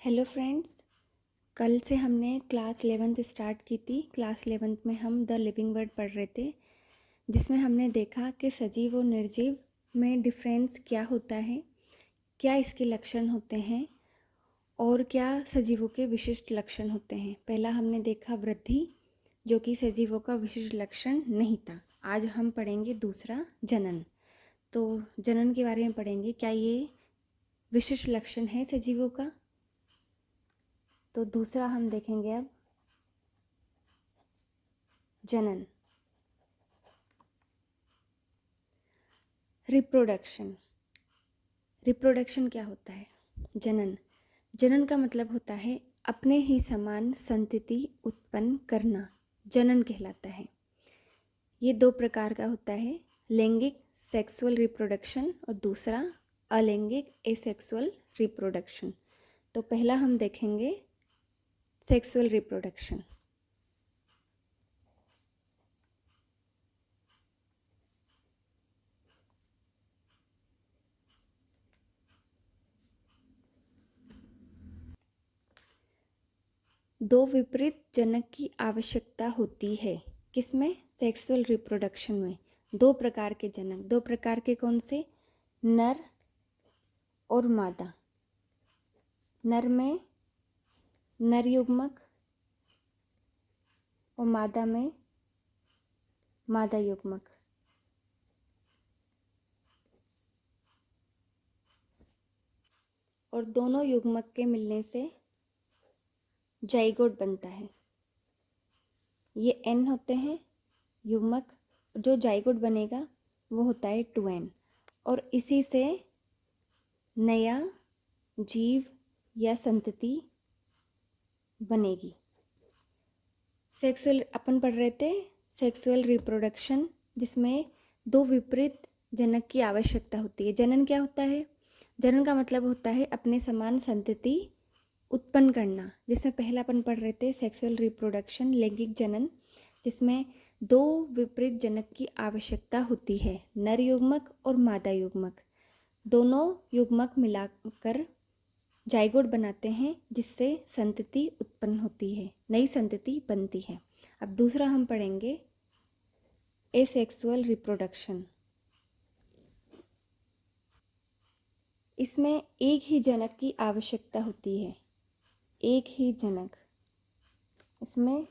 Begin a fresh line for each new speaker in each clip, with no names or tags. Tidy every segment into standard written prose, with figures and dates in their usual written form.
Hello friends. कल से हमने क्लास 11th स्टार्ट की थी। क्लास 11th में हम द लिविंग वर्ड पढ़ रहे थे, जिसमें हमने देखा कि सजीव और निर्जीव में डिफरेंस क्या होता है, क्या इसके लक्षण होते हैं और क्या सजीवों के विशिष्ट लक्षण होते हैं। पहला हमने देखा वृद्धि, जो कि सजीवों का विशिष्ट लक्षण नहीं था। आज हम पढ़ेंगे दूसरा जनन। तो जनन के बारे में पढ़ेंगे, क्या ये विशिष्ट लक्षण है सजीवों का। तो दूसरा हम देखेंगे अब जनन। रिप्रोडक्शन। रिप्रोडक्शन क्या होता है? जनन। जनन का मतलब होता है अपने ही समान संतति उत्पन्न करना, जनन कहलाता है। ये दो प्रकार का होता है, लैंगिक सेक्सुअल रिप्रोडक्शन और दूसरा अलैंगिक एसेक्सुअल रिप्रोडक्शन। तो पहला हम देखेंगे सेक्सुअल रिप्रोडक्शन। दो विपरीत जनक की आवश्यकता होती है। किसमें? सेक्सुअल रिप्रोडक्शन में। दो प्रकार के जनक। दो प्रकार के कौन से? नर और मादा। नर में नर युग्मक और मादा में मादा युग्मक। और दोनों युग्मक के मिलने से जाइगोट बनता है। ये एन होते हैं युग्मक, जो जाइगोट बनेगा वो होता है 2n। और इसी से नया जीव या संतति बनेगी। सेक्सुअल अपन पढ़ रहे थे, सेक्सुअल रिप्रोडक्शन, जिसमें दो विपरीत जनक की आवश्यकता होती है। जनन क्या होता है? जनन का मतलब होता है अपने समान संतति उत्पन्न करना। जिसमें पहला अपन पढ़ रहे थे सेक्सुअल रिप्रोडक्शन, लैंगिक जनन, जिसमें दो विपरीत जनक की आवश्यकता होती है, नर युग्मक और मादा युग्मक। दोनों युग्मक मिलाकर जाइगोट बनाते हैं, जिससे संतति उत्पन्न होती है, नई संतति बनती है। अब दूसरा हम पढ़ेंगे एसेक्सुअल रिप्रोडक्शन। इसमें एक ही जनक की आवश्यकता होती है, एक ही जनक। इसमें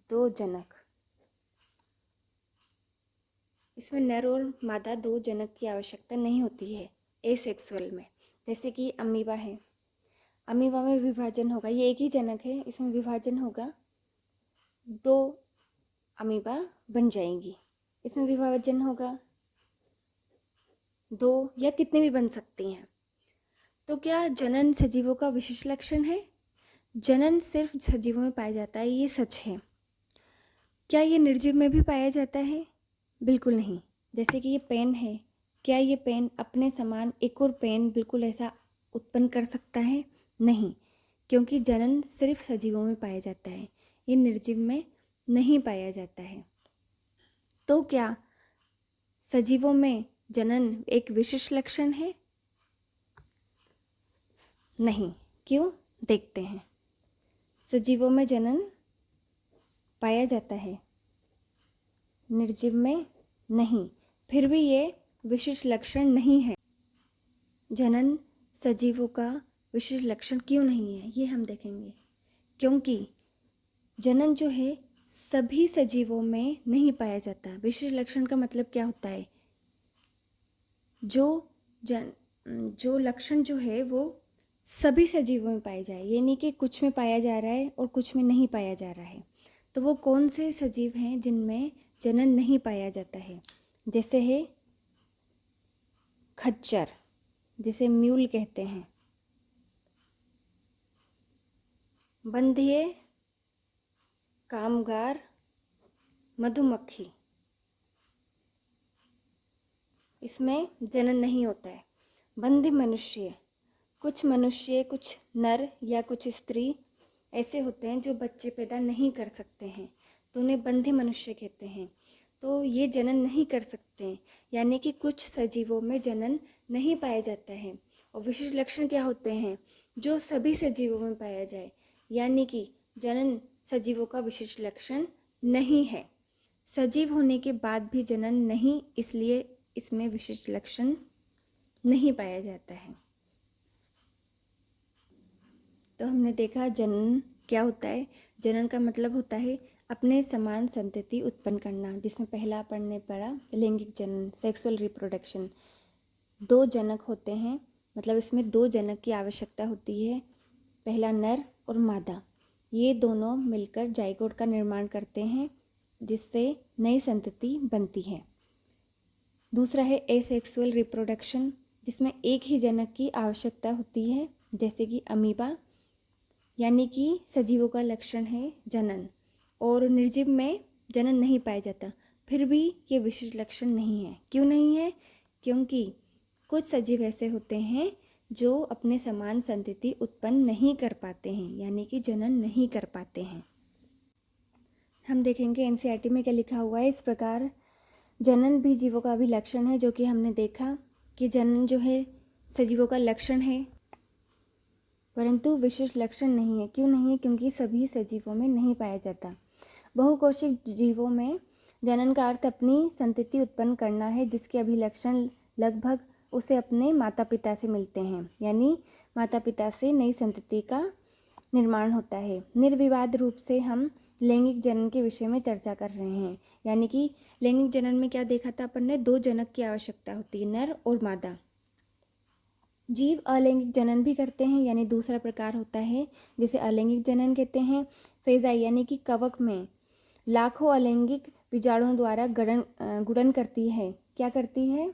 दो जनक। इसमें नर और मादा दो जनक की आवश्यकता नहीं होती है एसेक्सुअल में। जैसे कि अमीबा है, अमीबा में विभाजन होगा, ये एक ही जनक है, इसमें विभाजन होगा, दो अमीबा बन जाएंगी। इसमें विभाजन होगा दो या कितने भी बन सकती हैं। तो क्या जनन सजीवों का विशिष्ट लक्षण है? जनन सिर्फ सजीवों में पाया जाता है, ये सच है। क्या ये निर्जीव में भी पाया जाता है? बिल्कुल नहीं। जैसे कि ये पेन है, क्या ये पेन अपने समान एक और पेन बिल्कुल ऐसा उत्पन्न कर सकता है? नहीं, क्योंकि जनन सिर्फ सजीवों में पाया जाता है, ये निर्जीव में नहीं पाया जाता है। तो क्या सजीवों में जनन एक विशिष्ट लक्षण है? नहीं। क्यों? देखते हैं। सजीवों में जनन पाया जाता है, निर्जीव में नहीं। फिर भी ये विशिष्ट लक्षण नहीं है। जनन सजीवों का विशिष्ट लक्षण क्यों नहीं है, ये हम देखेंगे। क्योंकि जनन जो है सभी सजीवों में नहीं पाया जाता। विशिष्ट लक्षण का मतलब क्या होता है? जो लक्षण जो है वो सभी सजीवों में पाए जाए, ये नहीं कि कुछ में पाया जा रहा है और कुछ में नहीं पाया जा रहा है। तो वो कौन से सजीव हैं जिनमें जनन नहीं पाया जाता है? जैसे है खच्चर, जिसे म्यूल कहते हैं, बंधिये कामगार मधुमक्खी, इसमें जनन नहीं होता है। बंधी मनुष्य, कुछ मनुष्य, कुछ नर या कुछ स्त्री ऐसे होते हैं जो बच्चे पैदा नहीं कर सकते हैं, तो उन्हें बंधी मनुष्य कहते हैं। तो ये जनन नहीं कर सकते हैं, यानी कि कुछ सजीवों में जनन नहीं पाया जाता है। और विशिष्ट लक्षण क्या होते हैं? जो सभी सजीवों में पाया जाए, यानी कि जनन सजीवों का विशिष्ट लक्षण नहीं है। सजीव होने के बाद भी जनन नहीं, इसलिए इसमें विशिष्ट लक्षण नहीं पाया जाता है। तो हमने देखा जनन क्या होता है। जनन का मतलब होता है अपने समान संतति उत्पन्न करना, जिसमें पहला पढ़ने पड़ा लैंगिक जनन, सेक्सुअल रिप्रोडक्शन। दो जनक होते हैं, मतलब इसमें दो जनक की आवश्यकता होती है, पहला नर और मादा। ये दोनों मिलकर जाइगोट का निर्माण करते हैं, जिससे नई संतति बनती है। दूसरा है एसेक्सुअल रिप्रोडक्शन, जिसमें एक ही जनक की आवश्यकता होती है, जैसे कि अमीबा, यानी कि सजीवों का लक्षण है जनन, और निर्जीव में जनन नहीं पाया जाता। फिर भी ये विशिष्ट लक्षण नहीं है। क्यों नहीं है? क्योंकि कुछ सजीव ऐसे होते हैं जो अपने समान संतति उत्पन्न नहीं कर पाते हैं, यानी कि जनन नहीं कर पाते हैं। हम देखेंगे एनसीईआरटी में क्या लिखा हुआ है। इस प्रकार जनन भी जीवों का अभिलक्षण है, जो कि हमने देखा कि जनन जो है सजीवों का लक्षण है, परंतु विशिष्ट लक्षण नहीं है। क्यों नहीं है? क्योंकि सभी सजीवों में नहीं पाया जाता। बहुकोशिक जीवों में जनन का अर्थ अपनी संतति उत्पन्न करना है, जिसके अभिलक्षण लगभग उसे अपने माता पिता से मिलते हैं, यानी माता पिता से नई संतति का निर्माण होता है। निर्विवाद रूप से हम लैंगिक जनन के विषय में चर्चा कर रहे हैं, यानी कि लैंगिक जनन में क्या देखा था अपन ने, दो जनक की आवश्यकता होती है, नर और मादा। जीव अलैंगिक जनन भी करते हैं, यानी दूसरा प्रकार होता है जिसे अलैंगिक जनन कहते हैं। फेजाई यानी कि कवक में लाखों अलैंगिक बीजाणुओं द्वारा गुणन करती है। क्या करती है?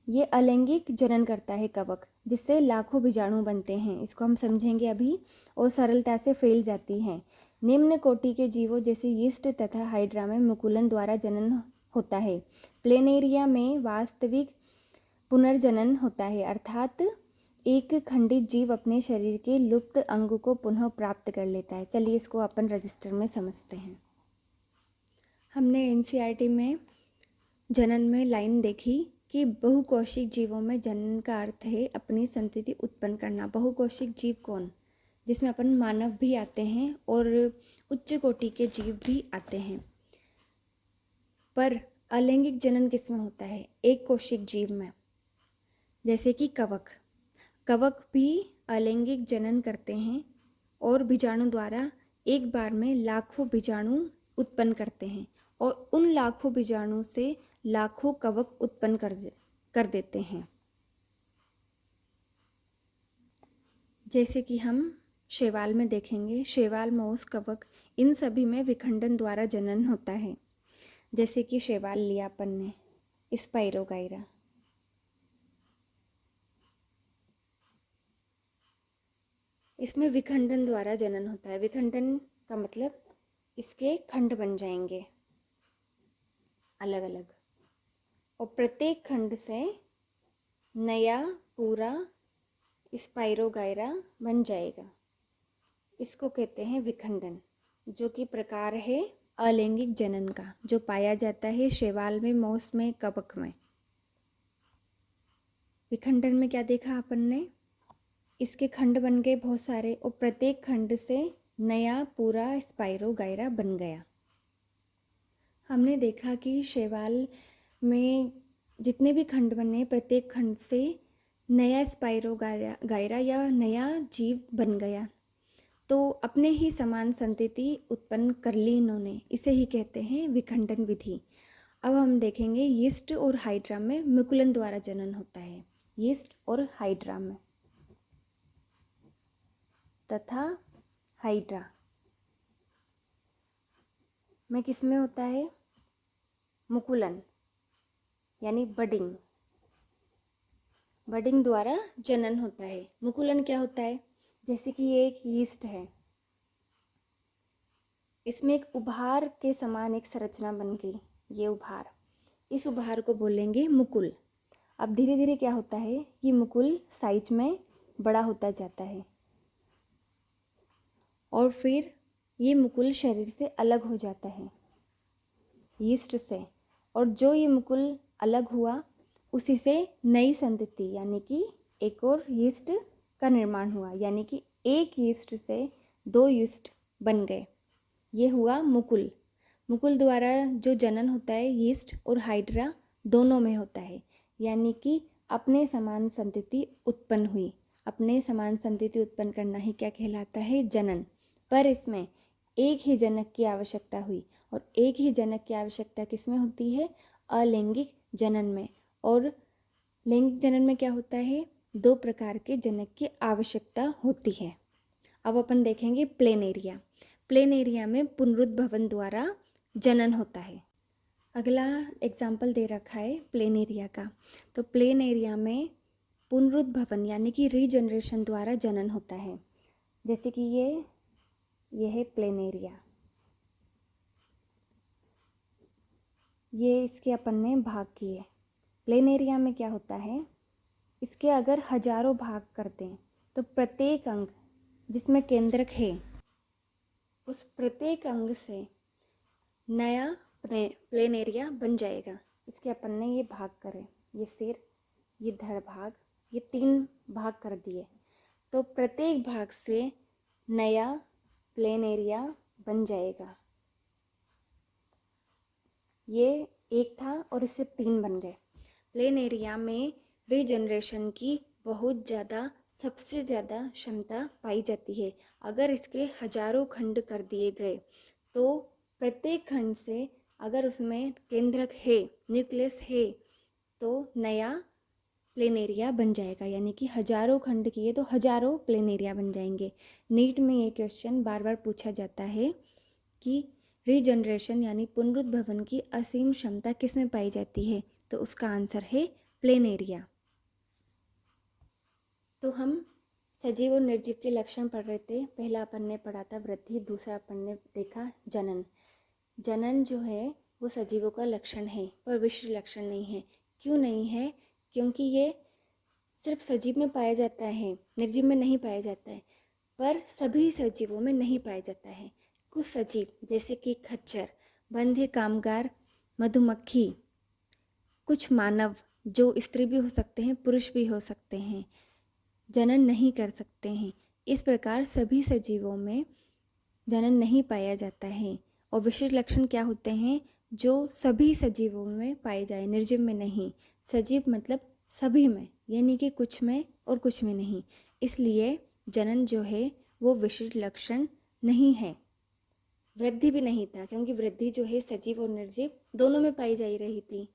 ये अलैंगिक जनन करता है कवक, जिससे लाखों बीजाणु बनते हैं। इसको हम समझेंगे अभी, और सरलता से फैल जाती है। निम्न कोटि के जीवों जैसे यीस्ट तथा हाइड्रा में मुकुलन द्वारा जनन होता है। प्लेनेरिया में वास्तविक पुनर्जनन होता है, अर्थात एक खंडित जीव अपने शरीर के लुप्त अंग को पुनः प्राप्त कर लेता है। चलिए इसको अपन रजिस्टर में समझते हैं। हमने एनसीईआरटी में जनन में लाइन देखी कि बहुकोशिक जीवों में जनन का अर्थ है अपनी संतति उत्पन्न करना। बहुकोशिक जीव कौन? जिसमें अपन मानव भी आते हैं और उच्च कोटि के जीव भी आते हैं। पर अलैंगिक जनन किसमें होता है? एक कोशिक जीव में, जैसे कि कवक। कवक भी अलैंगिक जनन करते हैं और बीजाणु द्वारा एक बार में लाखों बीजाणु उत्पन्न करते हैं, और उन लाखों बीजाणु से लाखों कवक उत्पन्न कर देते हैं। जैसे कि हम शैवाल में देखेंगे, शैवाल, मौस, कवक, इन सभी में विखंडन द्वारा जनन होता है। जैसे कि शैवाल लिया अपन ने, स्पाइरोगाइरा। इसमें विखंडन द्वारा जनन होता है। विखंडन का मतलब इसके खंड बन जाएंगे अलग अलग, और प्रत्येक खंड से नया पूरा स्पाइरोगाइरा बन जाएगा। इसको कहते हैं विखंडन, जो कि प्रकार है अलैंगिक जनन का, जो पाया जाता है शैवाल में, मौस में, कवक में। विखंडन में क्या देखा अपन ने? इसके खंड बन गए बहुत सारे, और प्रत्येक खंड से नया पूरा स्पाइरोगाइरा बन गया। हमने देखा कि शैवाल में जितने भी खंड बने, प्रत्येक खंड से नया स्पाइरोगाइरा या नया जीव बन गया, तो अपने ही समान संतति उत्पन्न कर ली इन्होंने। इसे ही कहते हैं विखंडन विधि। अब हम देखेंगे यीस्ट और हाइड्रा में मुकुलन द्वारा जनन होता है। यीस्ट और हाइड्रा में तथा हाइड्रा में किस में होता है? मुकुलन, यानी बडिंग। बडिंग द्वारा जनन होता है। मुकुलन क्या होता है? जैसे कि ये एक यीस्ट है, इसमें एक उभार के समान एक संरचना बन गई। ये उभार, इस उभार को बोलेंगे मुकुल। अब धीरे धीरे क्या होता है, ये मुकुल साइज में बड़ा होता जाता है, और फिर ये मुकुल शरीर से अलग हो जाता है यीस्ट से, और जो ये मुकुल अलग हुआ उसी से नई संतति, यानी कि एक और यीस्ट का निर्माण हुआ, यानी कि एक यीस्ट से 2 यीस्ट बन गए। ये हुआ मुकुल। मुकुल द्वारा जो जनन होता है यीस्ट और हाइड्रा दोनों में होता है, यानी कि अपने समान संतति उत्पन्न हुई। अपने समान संतति उत्पन्न करना ही क्या कहलाता है? जनन। पर इसमें एक ही जनक की आवश्यकता हुई, और एक ही जनक की आवश्यकता किस में होती है? अलैंगिक जनन में। और लैंगिक जनन में क्या होता है? 2 प्रकार के जनक की आवश्यकता होती है। अब अपन देखेंगे प्लेन एरिया। प्लेन एरिया में पुनरुद्भवन द्वारा जनन होता है। अगला एग्जाम्पल दे रखा है प्लेन एरिया का। तो प्लेन एरिया में पुनरुद्भवन यानी कि रीजनरेशन द्वारा जनन होता है। जैसे कि ये है प्लेन एरिया, ये इसके अपन ने भाग किए। प्लेन एरिया में क्या होता है? इसके अगर हजारों भाग करते हैं तो प्रत्येक अंग जिसमें केंद्रक है उस प्रत्येक अंग से नया प्लेन एरिया बन जाएगा। इसके अपन ने ये भाग करे, ये सिर, ये धड़ भाग, ये 3 भाग कर दिए, तो प्रत्येक भाग से नया प्लेन एरिया बन जाएगा। ये एक था और इससे 3 बन गए। प्लेन एरिया में रीजनरेशन की बहुत ज़्यादा, सबसे ज़्यादा क्षमता पाई जाती है। अगर इसके हजारों खंड कर दिए गए तो प्रत्येक खंड से अगर उसमें केंद्रक है, न्यूक्लियस है, तो नया प्लेन एरिया बन जाएगा। यानी कि हजारों खंड किए तो हजारों प्लेन एरिया बन जाएंगे। नीट में ये क्वेश्चन बार बार पूछा जाता है कि रीजनरेशन यानी पुनरुद्भवन की असीम क्षमता किस में पाई जाती है? तो उसका आंसर है प्लेन एरिया। तो हम सजीव और निर्जीव के लक्षण पढ़ रहे थे। पहला अपन ने पढ़ा था वृद्धि, दूसरा अपन ने देखा जनन। जनन जो है वो सजीवों का लक्षण है पर विशिष्ट लक्षण नहीं है। क्यों नहीं है? क्योंकि ये सिर्फ सजीव में पाया जाता है, निर्जीव में नहीं पाया जाता है। पर सभी सजीवों में नहीं पाया जाता है। कुछ सजीव जैसे कि खच्चर, बंध्य कामगार, मधुमक्खी, कुछ मानव जो स्त्री भी हो सकते हैं, पुरुष भी हो सकते हैं, जनन नहीं कर सकते हैं। इस प्रकार सभी सजीवों में जनन नहीं पाया जाता है। और विशिष्ट लक्षण क्या होते हैं? जो सभी सजीवों में पाए जाए, निर्जीव में नहीं। सजीव मतलब सभी में, यानी कि कुछ में और कुछ में नहीं। इसलिए जनन जो है वो विशिष्ट लक्षण नहीं है। वृद्धि भी नहीं था, क्योंकि वृद्धि जो है सजीव और निर्जीव दोनों में पाई जा रही थी।